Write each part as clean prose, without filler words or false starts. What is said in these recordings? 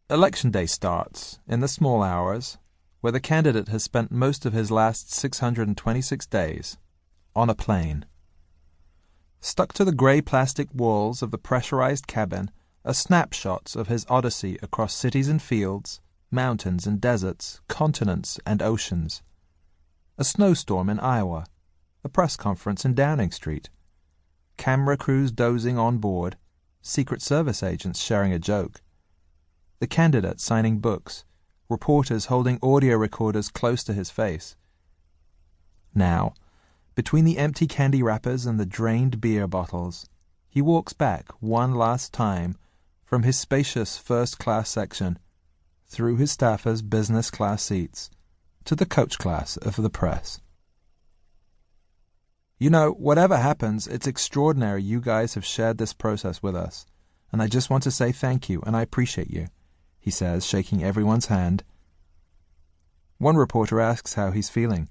Election day starts in the small hours, where the candidate has spent most of his last 626 days on a plane. Stuck to the grey plastic walls of the pressurized cabin are snapshots of his odyssey across cities and fields, mountains and deserts, continents and oceans. A snowstorm in Iowa, a press conference in Downing Street, camera crews dozing on board, Secret Service agents sharing a joke, the candidate signing books, reporters holding audio recorders close to his face. Now, between the empty candy wrappers and the drained beer bottles, he walks back one last time from his spacious first-class section, through his staffers' business-class seats, to the coach class of the press. You know, whatever happens, it's extraordinary you guys have shared this process with us, and I just want to say thank you, and I appreciate you, he says, shaking everyone's hand. One reporter asks how he's feeling,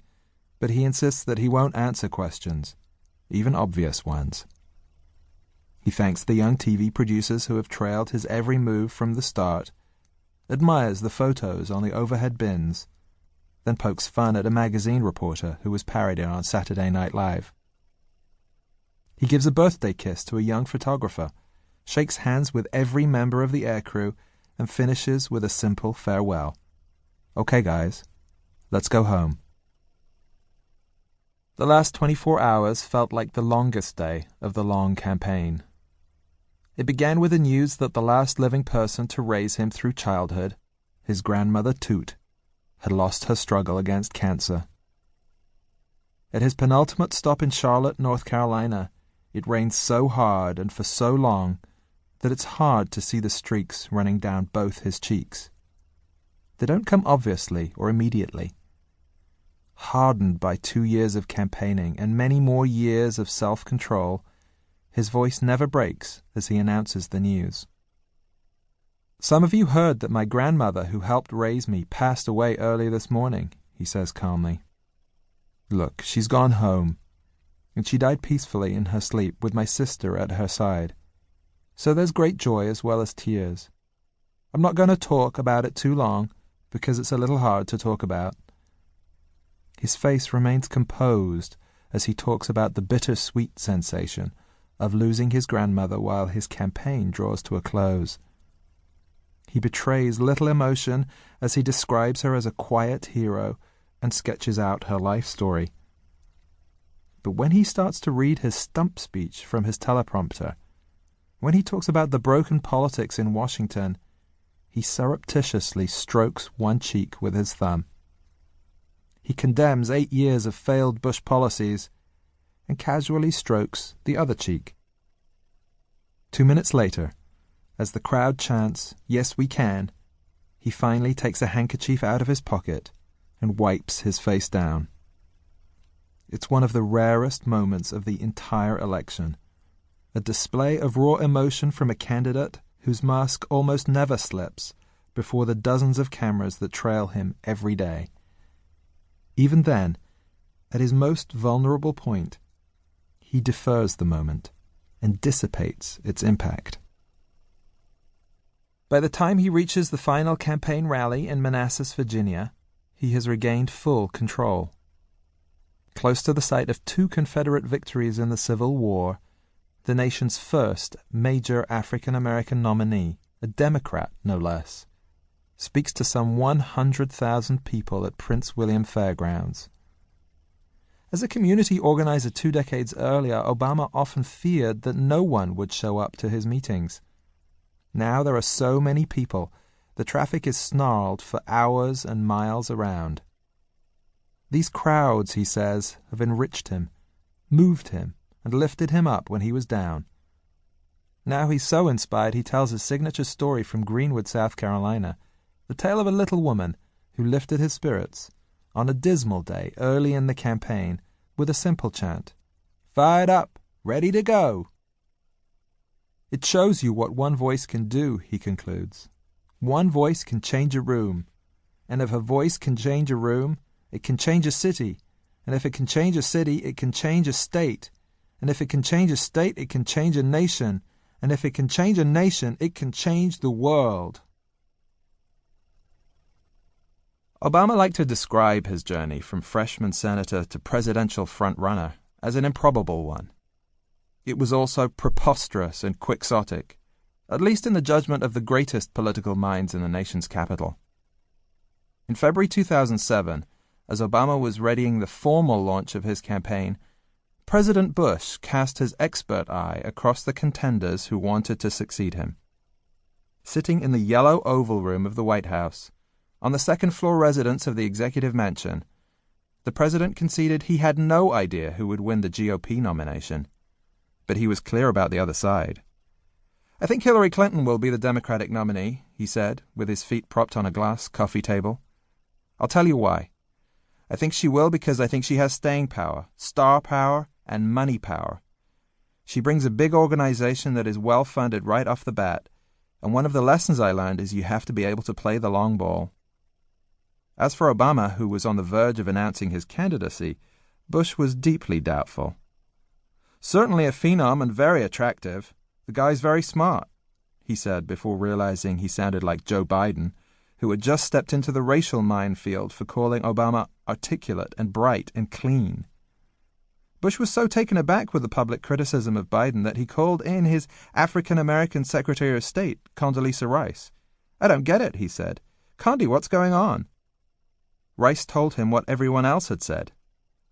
but he insists that he won't answer questions, even obvious ones. He thanks the young TV producers who have trailed his every move from the start, admires the photos on the overhead bins, then pokes fun at a magazine reporter who was parodying on Saturday Night Live. He gives a birthday kiss to a young photographer, shakes hands with every member of the aircrew, and finishes with a simple farewell. Okay, guys, let's go home. The last 24 hours felt like the longest day of the long campaign. It began with the news that the last living person to raise him through childhood, his grandmother Toot, had lost her struggle against cancer. At his penultimate stop in Charlotte, North Carolina, it rained so hard and for so long that it's hard to see the streaks running down both his cheeks. They don't come obviously or immediately. Hardened by 2 years of campaigning and many more years of self-control, his voice never breaks as he announces the news. Some of you heard that my grandmother, who helped raise me, passed away early this morning, he says calmly. Look, she's gone home, and she died peacefully in her sleep with my sister at her side. So there's great joy as well as tears. I'm not going to talk about it too long, because it's a little hard to talk about. His face remains composed as he talks about the bittersweet sensation of losing his grandmother while his campaign draws to a close. He betrays little emotion as he describes her as a quiet hero and sketches out her life story. But when he starts to read his stump speech from his teleprompter, when he talks about the broken politics in Washington, he surreptitiously strokes one cheek with his thumb. He condemns 8 years of failed Bush policies and casually strokes the other cheek. 2 minutes later, as the crowd chants, "Yes, we can," he finally takes a handkerchief out of his pocket and wipes his face down. It's one of the rarest moments of the entire election, a display of raw emotion from a candidate whose mask almost never slips before the dozens of cameras that trail him every day. Even then, at his most vulnerable point, he defers the moment and dissipates its impact. By the time he reaches the final campaign rally in Manassas, Virginia, he has regained full control. Close to the site of 2 Confederate victories in the Civil War, the nation's first major African-American nominee, a Democrat no less, speaks to some 100,000 people at Prince William Fairgrounds. As a community organizer 2 decades earlier, Obama often feared that no one would show up to his meetings. Now there are so many people, the traffic is snarled for hours and miles around. These crowds, he says, have enriched him, moved him, and lifted him up when he was down. Now he's so inspired he tells his signature story from Greenwood, South Carolina, the tale of a little woman who lifted his spirits on a dismal day early in the campaign with a simple chant, "Fired up, ready to go." It shows you what one voice can do, he concludes. One voice can change a room, and if a voice can change a room, it can change a city, and if it can change a city, it can change a state, and if it can change a state, it can change a nation, and if it can change a nation, it can change the world. Obama liked to describe his journey from freshman senator to presidential frontrunner as an improbable one. It was also preposterous and quixotic, at least in the judgment of the greatest political minds in the nation's capital. In February 2007, as Obama was readying the formal launch of his campaign, President Bush cast his expert eye across the contenders who wanted to succeed him. Sitting in the yellow Oval Room of the White House, on the second-floor residence of the Executive Mansion, the president conceded he had no idea who would win the GOP nomination, but he was clear about the other side. "I think Hillary Clinton will be the Democratic nominee," he said, with his feet propped on a glass coffee table. "I'll tell you why. I think she will because I think she has staying power, star power, and money power. She brings a big organization that is well-funded right off the bat, and one of the lessons I learned is you have to be able to play the long ball." As for Obama, who was on the verge of announcing his candidacy, Bush was deeply doubtful. "Certainly a phenom and very attractive. The guy's very smart," he said before realizing he sounded like Joe Biden, who had just stepped into the racial minefield for calling Obama articulate and bright and clean. Bush was so taken aback with the public criticism of Biden that he called in his African-American Secretary of State, Condoleezza Rice. "I don't get it," he said. "Condi, what's going on?" Rice told him what everyone else had said,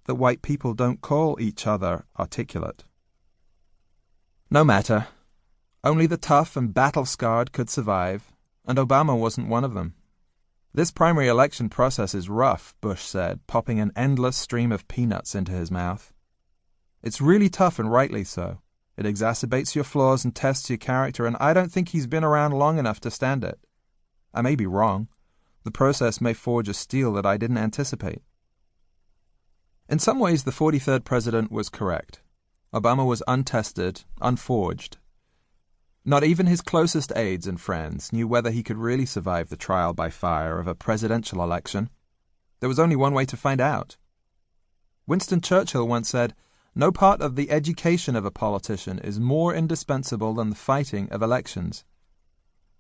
that white people don't call each other articulate. No matter. Only the tough and battle-scarred could survive, and Obama wasn't one of them. "This primary election process is rough," Bush said, popping an endless stream of peanuts into his mouth. "It's really tough, and rightly so. It exacerbates your flaws and tests your character, and I don't think he's been around long enough to stand it. I may be wrong. The process may forge a steel that I didn't anticipate." In some ways, the 43rd president was correct. Obama was untested, unforged. Not even his closest aides and friends knew whether he could really survive the trial by fire of a presidential election. There was only one way to find out. Winston Churchill once said, "No part of the education of a politician is more indispensable than the fighting of elections."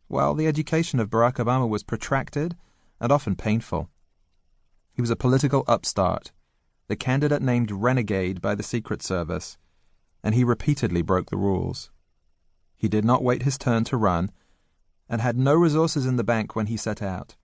Well, the education of Barack Obama was protracted and often painful. He was a political upstart, the candidate named Renegade by the Secret Service, and he repeatedly broke the rules. He did not wait his turn to run, and had no resources in the bank when he set out.